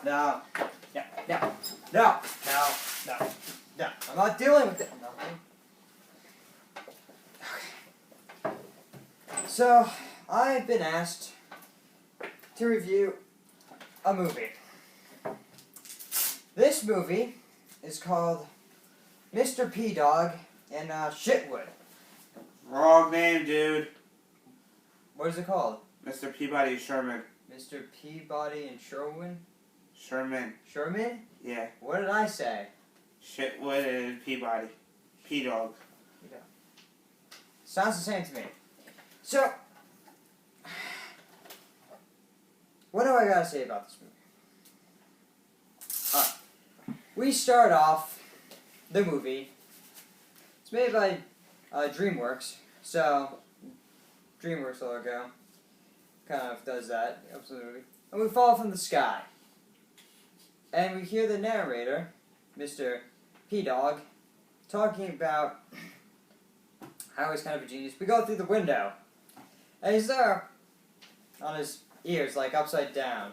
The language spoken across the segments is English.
No. No. No. No. No. No. No. I'm not dealing with it. Okay. So, I've been asked to review a movie. This movie is called Mr. Peabody and Shitwood. Wrong name, dude. What is it called? Mr. Peabody and Sherman. Mr. Peabody and Sherman? Sherman. Sherman? Yeah. What did I say? Shitwood and Peabody. P-Dog. Yeah. Sounds the same to me. So, what do I gotta say about this movie? We start off the movie. It's made by DreamWorks, so DreamWorks logo kind of does that. Absolutely. And we fall from the sky, and we hear the narrator, Mr. P-Dog, talking about how he's kind of a genius. We go through the window, and he's there on his ears, like upside down.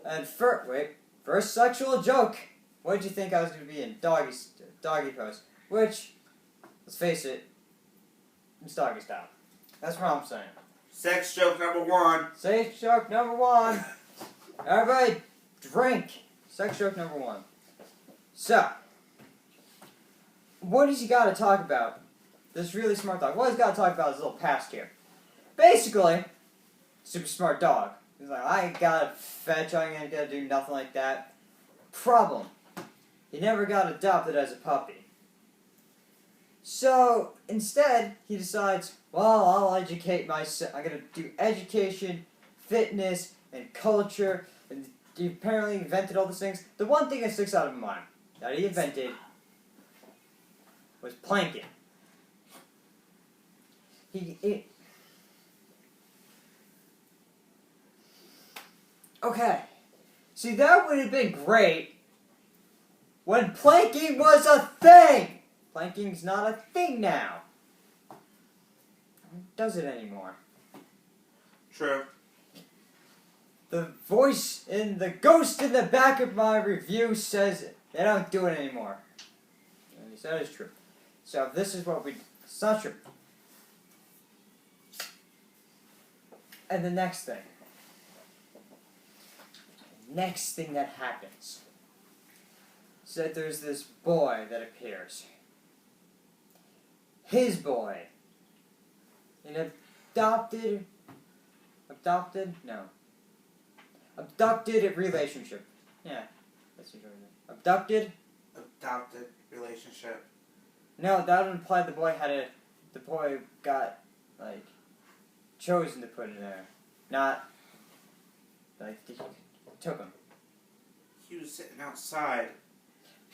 And first sexual joke. What did you think I was going to be in? Doggy pose. Which, let's face it, it's doggy style. That's what I'm saying. Sex joke number 1. Sex joke number 1. Everybody, drink. Sex joke number 1. So, what has he got to talk about? This really smart dog. What he's got to talk about is his little past here. Basically, super smart dog. He's like, I ain't gotta fetch, I ain't gotta do nothing like that. Problem. He never got adopted as a puppy. So, instead, he decides, well, I'll educate myself. I'm gonna do education, fitness, and culture. And he apparently invented all these things. The one thing that sticks out of my mind that he invented was planking. Okay. See, that would have been great when planking was a thing! Planking's not a thing now. Who does it anymore? True. The voice in the ghost in the back of my review says they don't do it anymore. And that is true. So this is what it's not true. And the next thing. Next thing that happens is that there's this boy that appears. His boy. An abducted relationship. Yeah, that's what you're doing. Abducted relationship. No, that would imply the boy got, like, chosen to put in there. Not, like, took him. He was sitting outside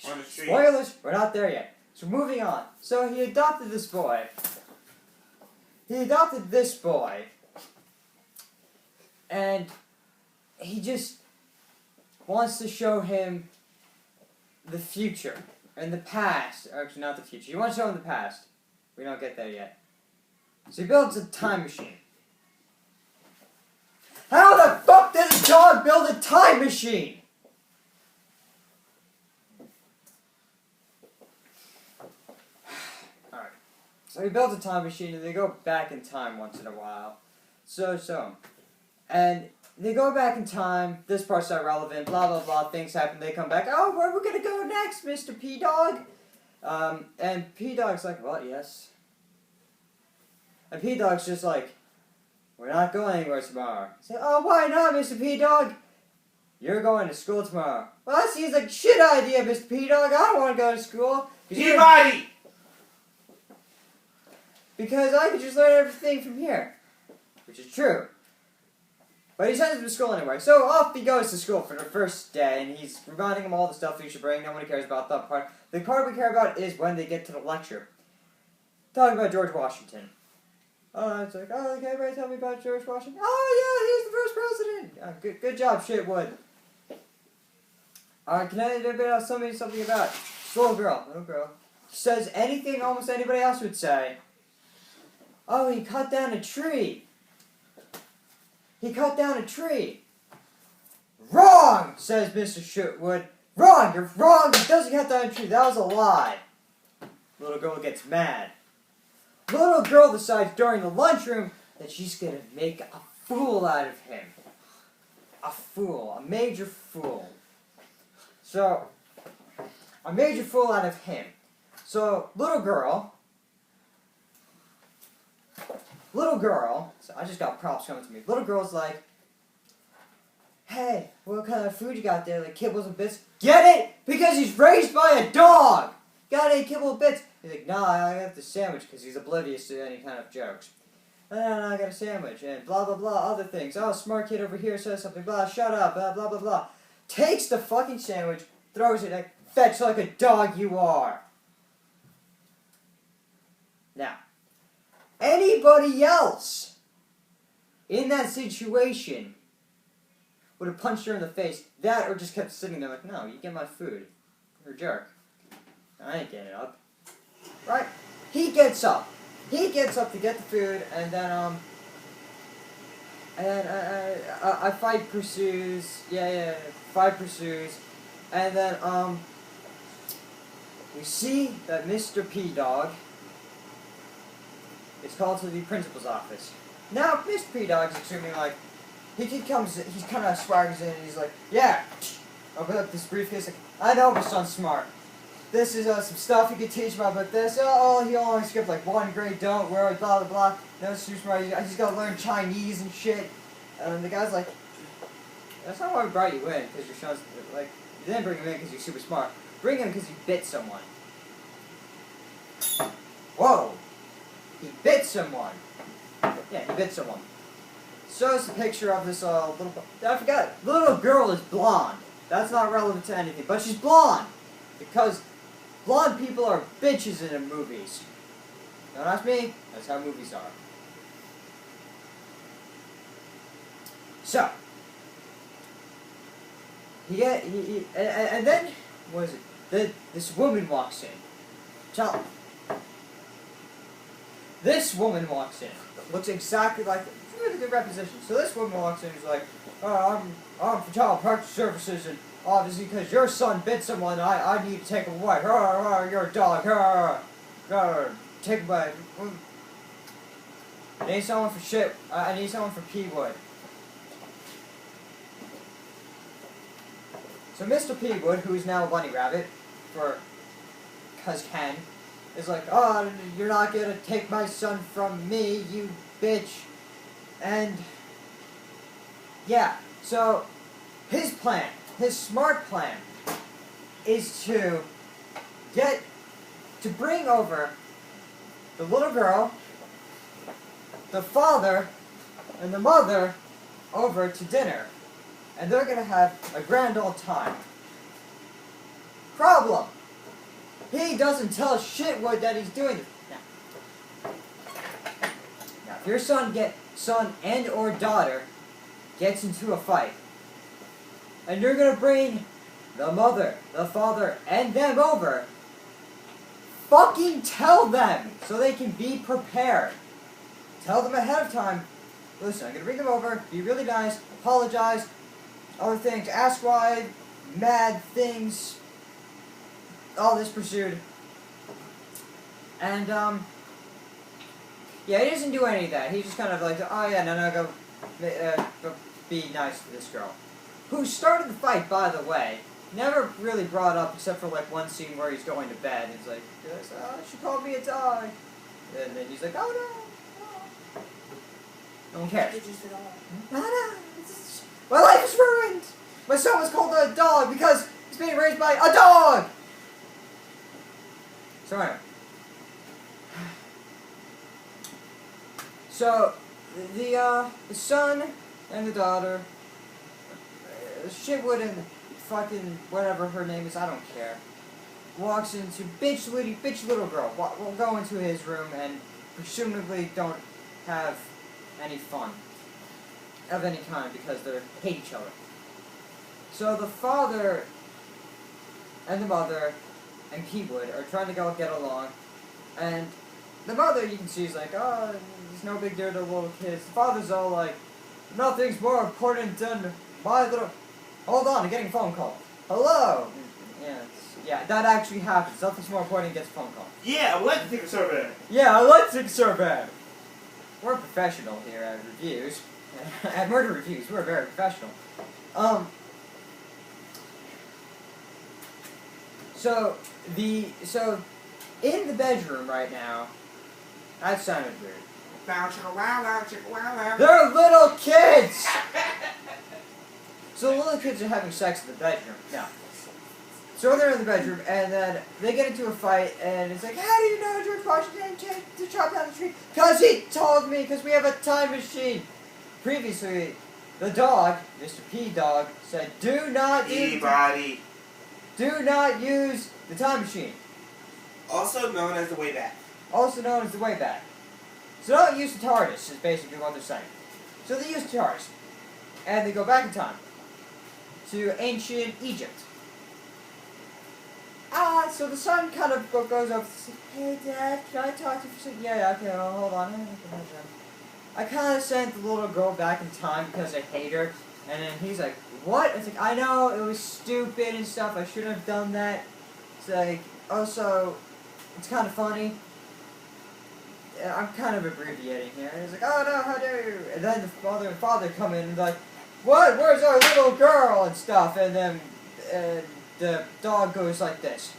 on the street. Spoilers! We're not there yet. So moving on. So he adopted this boy. And he just wants to show him the future. And the past. Or actually, not the future. He wants to show him the past. We don't get there yet. So he builds a time machine. How the fuck does a dog build a time machine? Alright. So he builds a time machine and they go back in time once in a while. And they go back in time, this part's not relevant, blah blah blah, things happen, they come back, oh, where are we gonna go next, Mr. P-Dog? And P-Dog's like, well, yes. And P-Dog's just like, we're not going anywhere tomorrow. He said, oh, why not, Mr. P-Dog? You're going to school tomorrow. Well, that seems like a shit idea, Mr. P-Dog. I don't want to go to school. Peabody! Because I could just learn everything from here. Which is true. But he sends him to school anyway. So off he goes to school for the first day, and he's reminding him all the stuff he should bring. Nobody cares about that part. The part we care about is when they get to the lecture. Talking about George Washington. It's like, oh, can everybody tell me about George Washington? Oh, yeah, he's the first president. Good job, Shitwood. Can anybody else tell me something about little girl? Says anything almost anybody else would say. Oh, he cut down a tree. Wrong, says Mr. Shootwood. Wrong, you're wrong. It doesn't have to be true. That was a lie. Little girl gets mad. Little girl decides during the lunchroom that she's gonna make a fool out of him. A fool, a major fool. So, a major fool out of him. So, little girl, so I just got props coming to me. Little girl's like, hey, what kind of food you got there? Like kibbles and bits? Get it? Because he's raised by a dog! Got any kibble and bits? He's like, nah, I got the sandwich because he's oblivious to any kind of jokes. And I got a sandwich and blah blah blah, other things. Oh, smart kid over here says something, blah, shut up, blah blah blah blah. Takes the fucking sandwich, throws it, like, fetch like a dog you are. Now, anybody else in that situation would have punched her in the face, that or just kept sitting there like, no, you get my food. You're a jerk. I ain't getting up. Right? He gets up. He gets up to get the food, and then, a fight pursues. Fight pursues. And then, we see that Mr. P-Dog is called to the principal's office. Now, Mr. P-Dog's extremely like, he kind of swaggers in and he's like, yeah, open up this briefcase, like, I know my son's smart. This is some stuff he could teach about, but this, he only skipped like 1 grade, don't worry, blah, blah, blah. No, it's too smart, he's got to learn Chinese and shit. And the guy's like, that's not why we brought you in, because your son's, like, you didn't bring him in because you're super smart. Bring him because you bit someone. Whoa! He bit someone. Yeah, he bit someone. Shows a picture of this little... I forgot. The little girl is blonde. That's not relevant to anything. But she's blonde. Because blonde people are bitches in the movies. Don't ask me. That's how movies are. So. And then... What is it? This woman walks in. Tell him. This woman walks in. Looks exactly like... Really good reposition. So this woman walks in and is like, I'm for child protective services, and obviously because your son bit someone, I need to take him away. You're a dog. Take him away. I need someone for shit. I need someone for P-Wood. So Mr. P-Wood, who is now a bunny rabbit, because Ken, is like, oh, you're not gonna take my son from me, you bitch. And, yeah, so his plan, his smart plan, is to bring over the little girl, the father, and the mother over to dinner. And they're going to have a grand old time. Problem. He doesn't tell Shitwood that he's doing it. Now, if your son and or daughter gets into a fight, and you're going to bring the mother, the father, and them over, fucking tell them so they can be prepared. Tell them ahead of time, listen, I'm going to bring them over, be really nice, apologize, other things, ask why, mad things, all this pursued. And, yeah, he doesn't do any of that. He's just kind of like, oh yeah, no, go be nice to this girl. Who started the fight, by the way, never really brought up except for like one scene where he's going to bed. He's like, oh, she called me a dog. And then he's like, oh no. No one cares. No. My life is ruined. My son was called a dog because he's being raised by a dog. So anyway. So, the son and the daughter, Shitwood and fucking whatever her name is, I don't care, walks into bitch little girl, will go into his room and presumably don't have any fun of any kind because they hate each other. So the father and the mother and P-Wood are trying to go get along, and the mother, you can see, is like, oh, there's no big deal to little kids. The father's all like, nothing's more important than my little... Hold on, I'm getting a phone call. Hello. Yeah, that actually happens. Nothing's more important than gets a phone call. Yeah, I would like to take a survey. Yeah, I like to survey. We're professional here at reviews. At Murder Reviews, we're very professional. So in the bedroom right now, that sounded weird. Wow, chicka wow, wow, chicka wow, wow. They're little kids! So the little kids are having sex in the bedroom. Now, so they're in the bedroom, and then they get into a fight, and it's like, how do you know George Washington to chop down the tree? Because he told me, because we have a time machine. Previously, the dog, Mr. P Dog, said, do not use the time machine. Also known as the way back. Also known as the way back. So don't use the TARDIS, is basically what they're saying. So they use the TARDIS, and they go back in time to ancient Egypt. So the son kind of goes up and says, hey Dad, can I talk to you for a second? Yeah, okay, well, hold on. I kind of sent the little girl back in time because I hate her. And then he's like, what? It's like, I know, it was stupid and stuff, I shouldn't have done that. It's like, also, it's kind of funny. I'm kind of abbreviating here. And he's like, oh no, how dare you? And then the mother and father come in and like, what? Where's our little girl and stuff? And then the dog goes like this.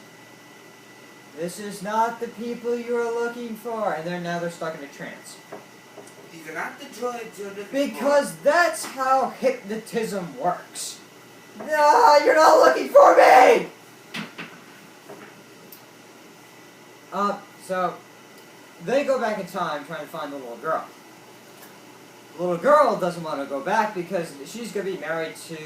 This is not the people you are looking for. And now they're stuck in a trance. These are not the droids you're looking for. Because that's how hypnotism works. No, you're not looking for me! So they go back in time trying to find the little girl. The little girl doesn't want to go back because she's going to be married to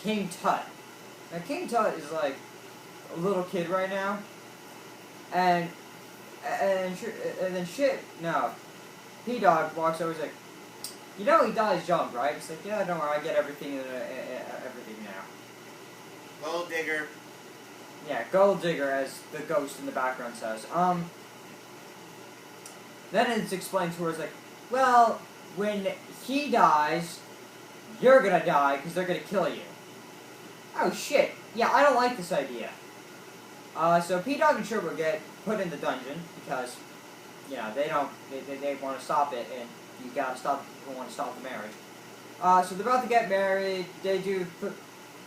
King Tut. Now King Tut is like a little kid right now, and then P-Dog walks over and is like, you know he dies young, right? It's like, yeah, don't worry, I get everything now. Gold digger. Yeah, gold digger, as the ghost in the background says. Then it's explained to her, it's like, well, when he dies, you're gonna die because they're gonna kill you. Oh shit! Yeah, I don't like this idea. So P-Dog and Sherman get put in the dungeon because, you know, they want to stop it, and you gotta stop people who want to stop the marriage. So they're about to get married. They do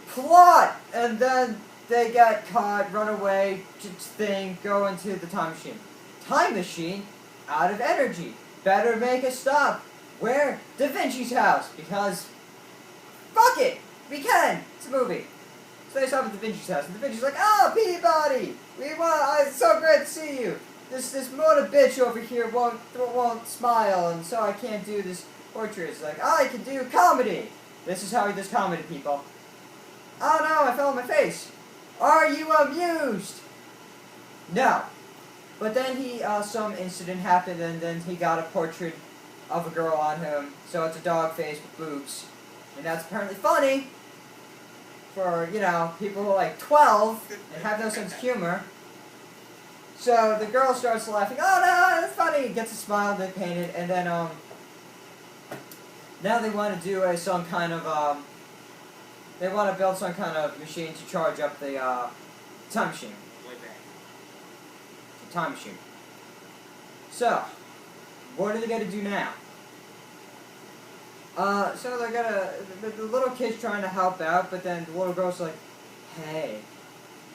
plot, and then they get caught, run away, go into the time machine. Time machine, out of energy. Better make a stop. Where? Da Vinci's house, because fuck it, we can. It's a movie. So they stop at Da Vinci's house, and Da Vinci's like, oh, Peabody, it's so great to see you. This mother bitch over here won't smile, and so I can't do this portrait. It's like, I can do comedy. This is how he does comedy, people. Oh no, I fell on my face. Are you amused? No. But then some incident happened, and then he got a portrait of a girl on him. So it's a dog face with boobs. And that's apparently funny for, you know, people who are like 12 and have no sense of humor. So the girl starts laughing. Oh no, that's funny. Gets a smile, they paint it, and then now they want to do some kind of they want to build some kind of machine to charge up the time machine. Way back. The time machine. So, what are they gonna do now? So they're gonna the little kid's trying to help out, but then the little girl's like, hey,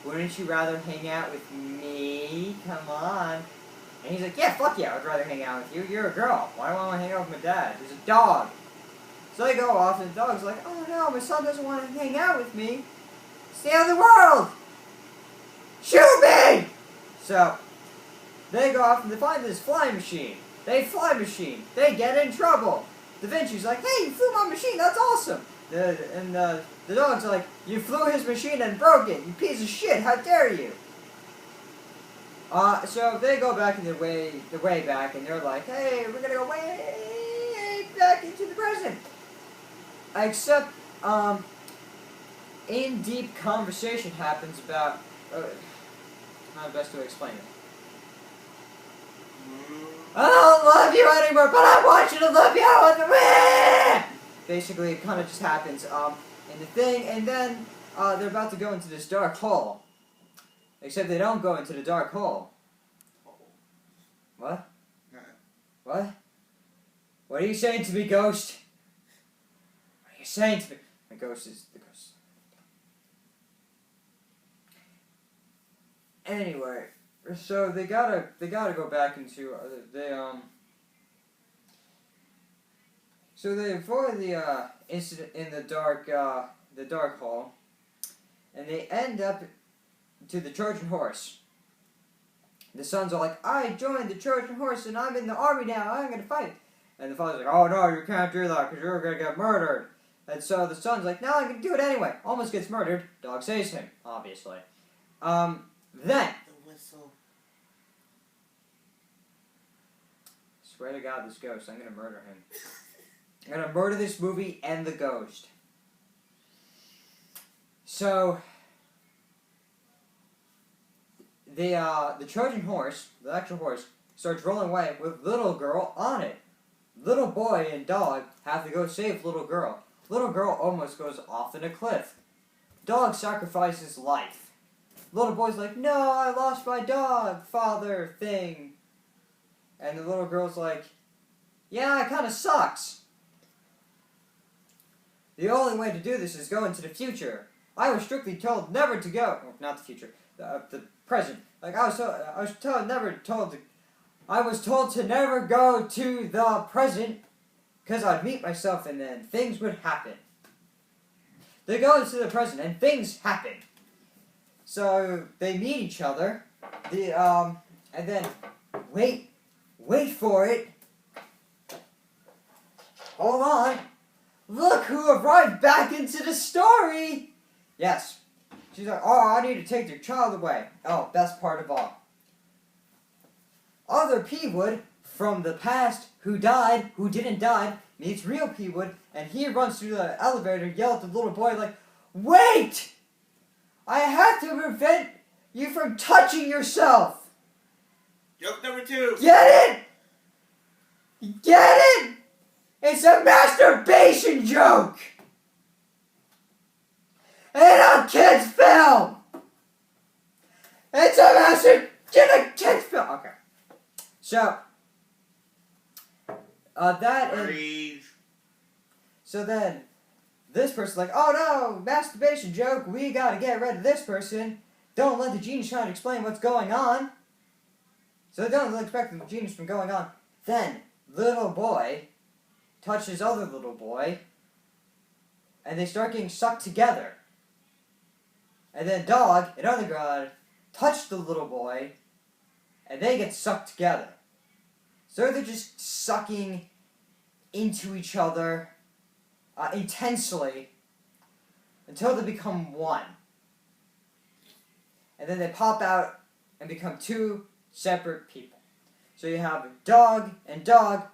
wouldn't you rather hang out with me? Come on. And he's like, yeah, fuck yeah, I'd rather hang out with you. You're a girl. Why do I want to hang out with my dad? There's a dog. So they go off, and the dog's like, oh no, my son doesn't want to hang out with me. It's the end of the world! Shoot me! So, they go off and they find this flying machine. They fly machine. They get in trouble. Da Vinci's like, hey, you flew my machine, that's awesome. The dog's like, you flew his machine and broke it, you piece of shit, how dare you? So they go back in the way back, and they're like, hey, we're gonna go way back into the present. Except, in-deep conversation happens about, how best to explain it. I don't love you anymore, but I want you to love you. Basically, it kind of just happens. And the thing, and then they're about to go into this dark hole. Except they don't go into the dark hole. What? What? What are you saying to me, Ghost? What are you saying to me? The Ghost is the Ghost. Anyway, so they gotta go back into So they avoid the incident in the dark hall, and they end up to the Trojan horse. The sons are like, I joined the Trojan horse and I'm in the army now, I'm gonna fight. And the father's like, oh no, you can't do that because you're gonna get murdered. And so the son's like, no, I'm gonna do it anyway. Almost gets murdered. Dog saves him, obviously. Then. The whistle. Swear to God, this ghost, I'm gonna murder him. I'm gonna murder this movie and the ghost. So, the Trojan horse, the actual horse, starts rolling away with little girl on it. Little boy and dog have to go save little girl. Little girl almost goes off in a cliff. Dog sacrifices life. Little boy's like, no, I lost my dog, father, thing. And the little girl's like, yeah, it kind of sucks. The only way to do this is go into the future. I was strictly told never to go. Well, not the future, the present. Like I was told to never go to the present, because I'd meet myself and then things would happen. They go into the present and things happen. So they meet each other. And then wait for it. Hold on. Look who arrived back into the story! Yes. She's like, oh, I need to take their child away. Oh, best part of all. Other Peawood from the past who didn't die, meets real Peawood, and he runs through the elevator, yells at the little boy like, wait! I have to prevent you from touching yourself! Joke number 2. Get it? Get it? It's a masturbation joke! In a kid's film! It's a kid's film! Okay. So, so then, this person's like, oh no, masturbation joke, we gotta get rid of this person. Don't let the genius try to explain what's going on. So they don't expect the genius from going on. Then, little boy touches other little boy, and they start getting sucked together. And then dog and other god touch the little boy, and they get sucked together. So they're just sucking into each other intensely until they become one. And then they pop out and become two separate people. So you have dog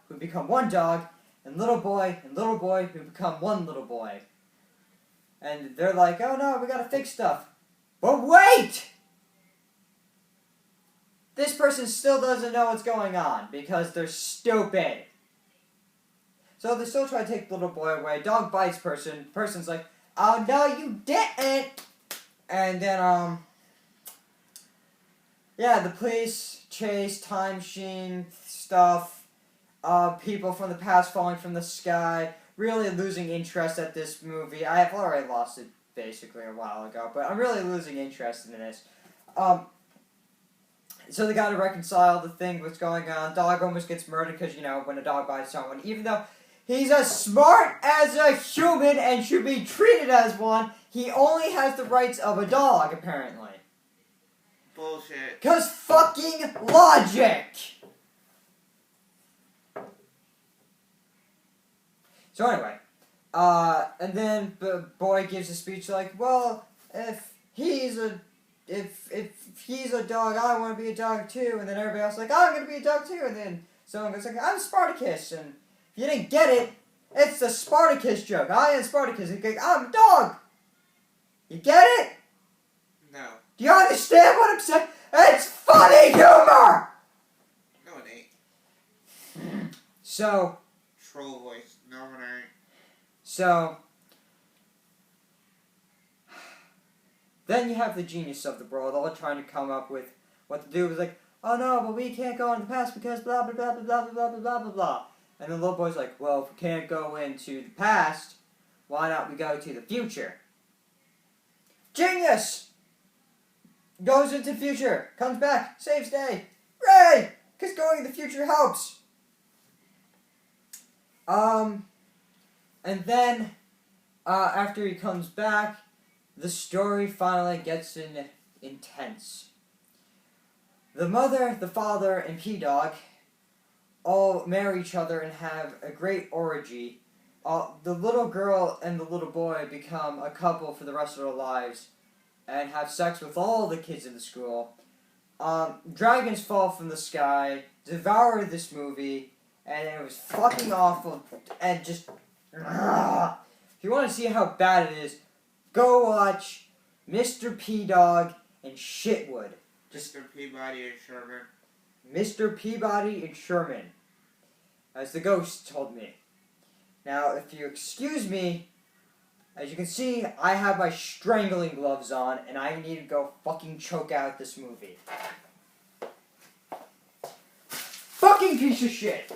who become one dog, and little boy who become one little boy. And they're like, oh no, we gotta fix stuff. But wait! This person still doesn't know what's going on because they're stupid. So they still try to take the little boy away. Dog bites person. Person's like, oh no, you didn't! And then, yeah, the police chase, time machine stuff, people from the past falling from the sky, really losing interest at this movie. I have already lost it basically a while ago, but I'm really losing interest in this. So they gotta reconcile the thing, what's going on. Dog almost gets murdered because, you know, when a dog bites someone, even though he's as smart as a human and should be treated as one, he only has the rights of a dog, apparently. Bullshit. 'Cause fucking logic! So anyway, and then the boy gives a speech like, well, if he's a dog, I want to be a dog too. And then everybody else is like, I'm going to be a dog too. And then someone goes like, I'm Spartacus. And if you didn't get it, it's the Spartacus joke. I am Spartacus. And goes, I'm a dog. You get it? No. Do you understand what I'm saying? It's funny humor! No, it ain't. So. Troll voice. No, man, I ain't. So. Then you have the genius of the world all trying to come up with what to do. It was like, oh no, but we can't go in the past because blah blah blah blah blah blah blah blah blah blah. And the little boy's like, well, if we can't go into the past, why not we go to the future? Genius! Goes into the future, comes back, saves day. Hooray! Because going in the future helps. And then, after he comes back, the story finally gets intense. The mother, the father, and P-Dog all marry each other and have a great orgy. The little girl and the little boy become a couple for the rest of their lives and have sex with all the kids in the school. Dragons fall from the sky, devour this movie, and it was fucking awful and just... If you want to see how bad it is, go watch Mr. P-Dog and Shitwood. Mr. Peabody and Sherman. Mr. Peabody and Sherman, as the ghost told me. Now, if you excuse me, as you can see, I have my strangling gloves on, and I need to go fucking choke out this movie. Fucking piece of shit!